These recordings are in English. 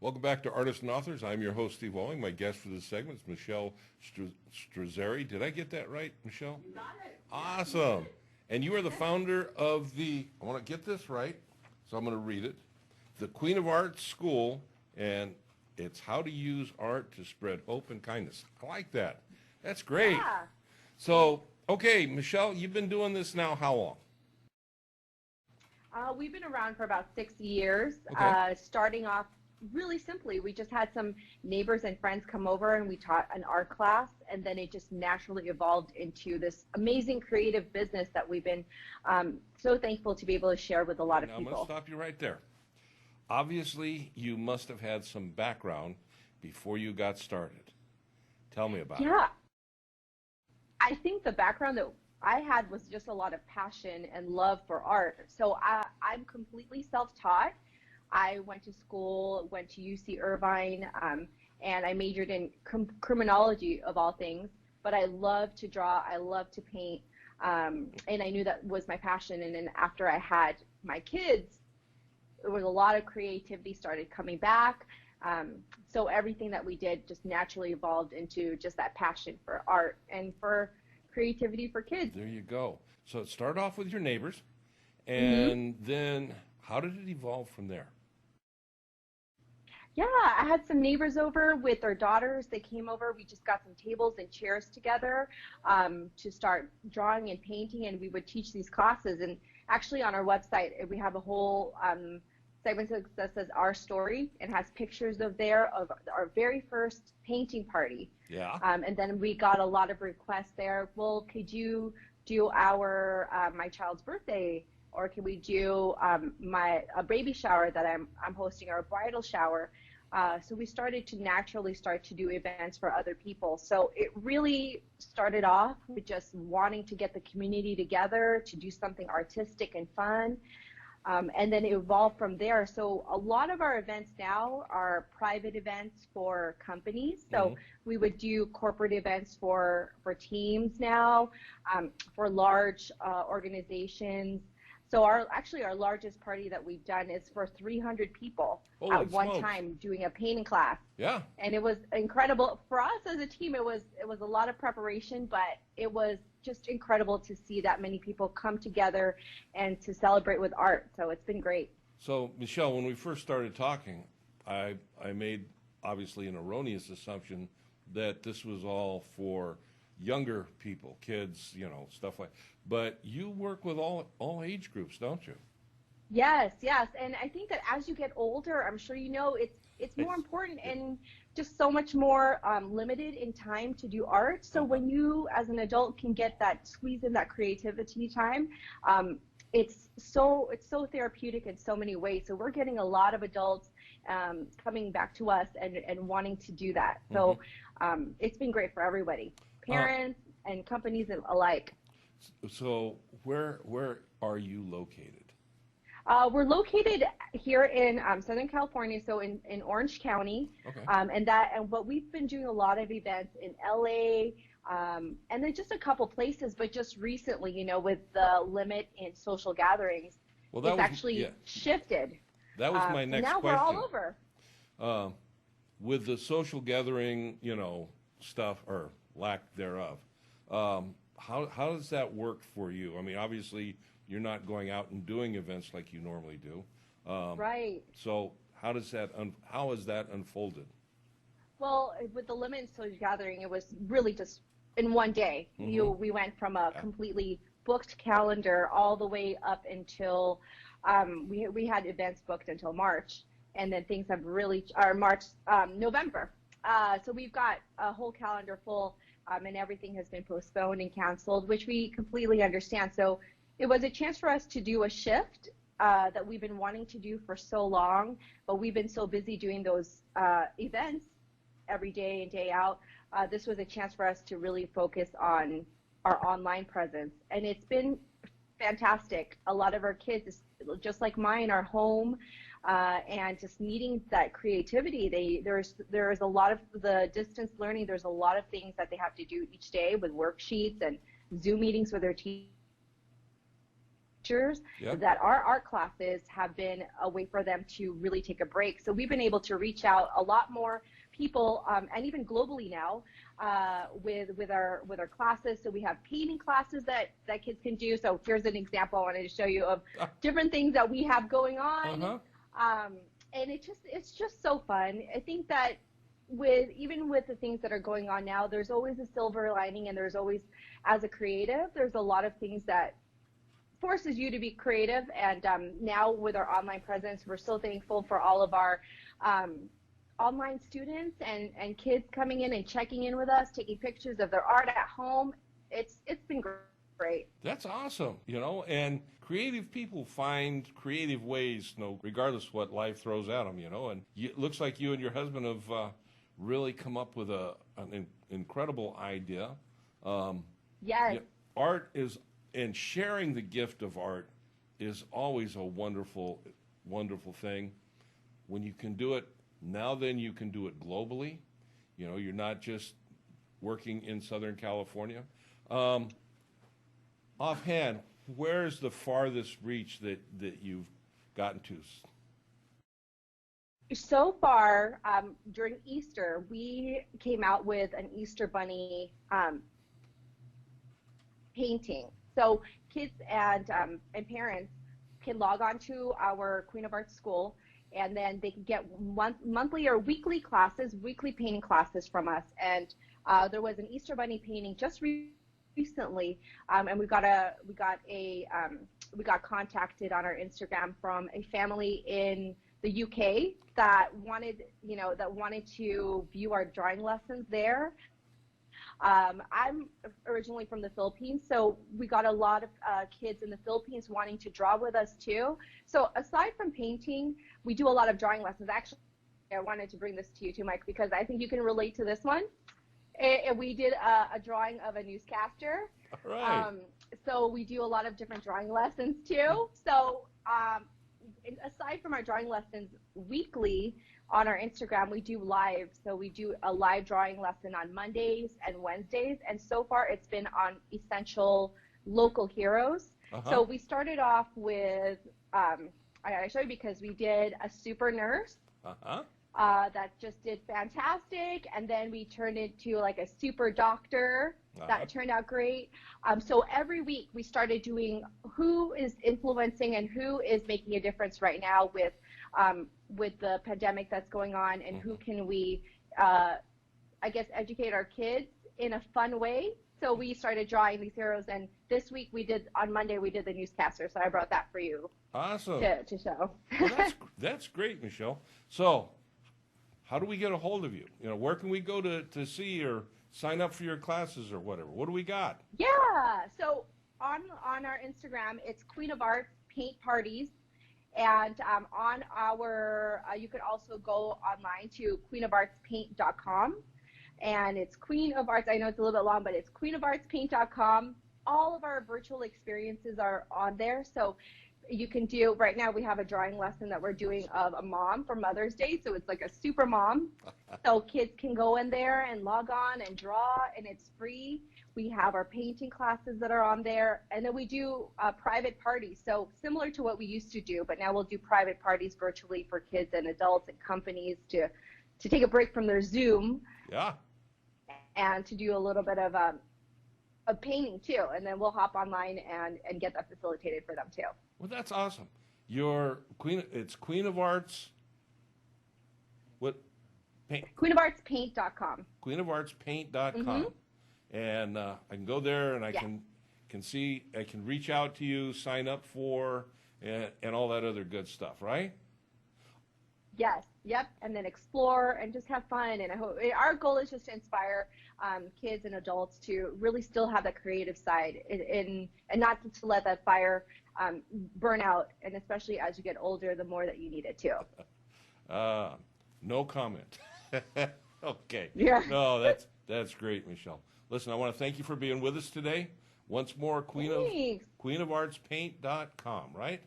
Welcome back to Artists and Authors. I'm your host, Steve Walling. My guest for this segment is Michelle Strazzeri. Did I get that right, Michelle? You got it. Awesome. And you are the founder of the, I want to get this right, so I'm going to read it, the Queen of Art School, and it's how to use art to spread hope and kindness. I like that. That's great. Yeah. So, okay, Michelle, you've been doing this now how long? We've been around for about 6 years, Okay. starting off really simply. We just had some neighbors and friends come over and we taught an art class, and then it just naturally evolved into this amazing creative business that we've been so thankful to be able to share with a lot of Now, I'm people. going to stop you right there. Obviously, you must have had some background before you got started. Tell me about it. Yeah. I think the background that I had was just a lot of passion and love for art. So I'm completely self-taught. I went to school, went to UC Irvine, and I majored in criminology of all things. But I love to draw, I love to paint, and I knew that was my passion. And then after I had my kids, there was a lot of creativity started coming back. So everything that we did just naturally evolved into just that passion for art and for creativity for kids. There you go. So it started off with your neighbors, and then how did it evolve from there? Yeah, I had some neighbors over with their daughters. They came over. We just got some tables and chairs together to start drawing and painting, and we would teach these classes. And actually on our website, we have a whole segment that says Our Story and has pictures of our very first painting party. Yeah. And then we got a lot of requests there. Well, could you do our my child's birthday, or can we do a baby shower that I'm hosting, or a bridal shower? So we started to naturally start to do events for other people. So it really started off with just wanting to get the community together to do something artistic and fun. And then it evolved from there. So a lot of our events now are private events for companies. So we would do corporate events for teams now, for large organizations. So our largest party that we've done is for 300 people at one time doing a painting class. Yeah. And it was incredible for us as a team. It was a lot of preparation, but it was just incredible to see that many people come together and to celebrate with art. So it's been great. So, Michelle, when we first started talking, I made obviously an erroneous assumption that this was all for younger people, kids, stuff like. But you work with all age groups, don't you? Yes. And I think that as you get older, I'm sure you know, it's more important and just so much more limited in time to do art. So when you, as an adult, can get that, squeeze in that creativity time, it's so therapeutic in so many ways. So we're getting a lot of adults coming back to us and wanting to do that. So it's been great for everybody, parents and companies alike. So where are you located? We're located here in Southern California, so in Orange County. Okay. But we've been doing a lot of events in LA, and then just a couple places, but just recently, with the limit in social gatherings, it's actually shifted. That was my next now question. Now we're all over. With the social gathering, stuff or lack thereof, how does that work for you? I mean, obviously, you're not going out and doing events like you normally do. Right. So how has that unfolded? Well, with the limit in social gathering, it was really just in one day. We went from a completely booked calendar all the way up until we had events booked until March, and then things have November. So we've got a whole calendar full, and everything has been postponed and canceled, which we completely understand. So it was a chance for us to do a shift that we've been wanting to do for so long, but we've been so busy doing those events every day and day out. This was a chance for us to really focus on our online presence, and it's been fantastic. A lot of our kids, just like mine, are home and just needing that creativity. There's a lot of the distance learning. There's a lot of things that they have to do each day with worksheets and Zoom meetings with their teachers. teachers Yep. that our art classes have been a way for them to really take a break. So we've been able to reach out a lot more people, and even globally now, with our classes. So we have painting classes that kids can do. So here's an example I wanted to show you of different things that we have going on. And it's just so fun. I think that even with the things that are going on now, there's always a silver lining, and there's always, as a creative, there's a lot of things that forces you to be creative. And now with our online presence, we're so thankful for all of our online students and kids coming in and checking in with us, taking pictures of their art at home. It's been great. That's awesome, and creative people find creative ways, regardless what life throws at them, and it looks like you and your husband have really come up with an incredible idea. Yes. Art is, and sharing the gift of art is always a wonderful, wonderful thing. When you can do it, now then you can do it globally. You're not just working in Southern California. Offhand, where's the farthest reach that you've gotten to? So far, during Easter, we came out with an Easter Bunny painting. So kids and parents can log on to our Queen of Arts school, and then they can get monthly or weekly painting classes from us. And there was an Easter Bunny painting just recently, and we got contacted on our Instagram from a family in the UK that wanted to view our drawing lessons there. I'm originally from the Philippines, so we got a lot of kids in the Philippines wanting to draw with us too. So aside from painting, we do a lot of drawing lessons. Actually, I wanted to bring this to you too, Mike, because I think you can relate to this one. We did a drawing of a newscaster. All right. So we do a lot of different drawing lessons too. So aside from our drawing lessons weekly on our Instagram, we do live. So we do a live drawing lesson on Mondays and Wednesdays. And so far it's been on essential local heroes. So we started off with, I gotta show you, because we did a super nurse that just did fantastic. And then we turned it to like a super doctor that turned out great. So every week we started doing who is influencing and who is making a difference right now with the pandemic that's going on, and who can we, I guess, educate our kids in a fun way. So we started drawing these heroes, and this week on Monday we did the newscaster. So I brought that for you. Awesome. To show. Well, that's great, Michelle. So how do we get a hold of you? Where can we go to see or sign up for your classes or whatever? What do we got? Yeah. So on our Instagram, it's Queen of Arts Paint Parties. And on our, you can also go online to queenofartspaint.com. And it's Queen of Arts, I know it's a little bit long, but it's queenofartspaint.com. All of our virtual experiences are on there. So you can do, right now we have a drawing lesson that we're doing of a mom for Mother's Day. So it's like a super mom. So kids can go in there and log on and draw, and it's free. We have our painting classes that are on there, and then we do private parties. So similar to what we used to do, but now we'll do private parties virtually for kids and adults and companies to take a break from their Zoom. Yeah. And to do a little bit of painting too, and then we'll hop online and get that facilitated for them too. Well, that's awesome. It's Queen of Arts. What? Paint. queenofartspaint.com. queenofartspaint.com. And I can go there and I can see, I can reach out to you, sign up for, and all that other good stuff, right? Yes. Yep. And then explore and just have fun. And I hope our goal is just to inspire kids and adults to really still have that creative side and not to let that fire burn out. And especially as you get older, the more that you need it too. No comment. Okay. Yeah. No, that's great, Michelle. Listen, I want to thank you for being with us today. Once more, queenofartspaint.com, right?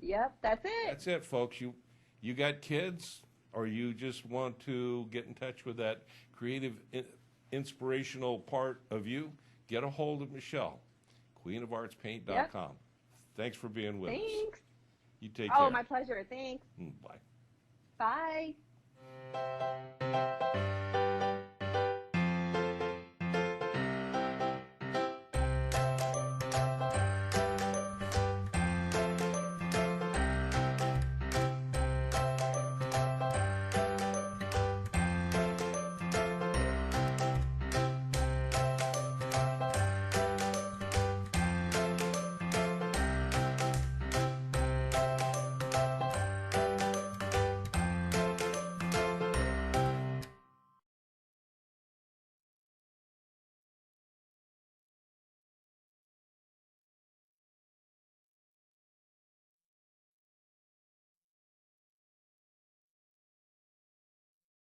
Yep, that's it. That's it, folks. You got kids, or you just want to get in touch with that creative, inspirational part of you, get a hold of Michelle, queenofartspaint.com. Yep. Thanks for being with us. Thanks. You take care. Oh, my pleasure. Thanks. Bye. Bye.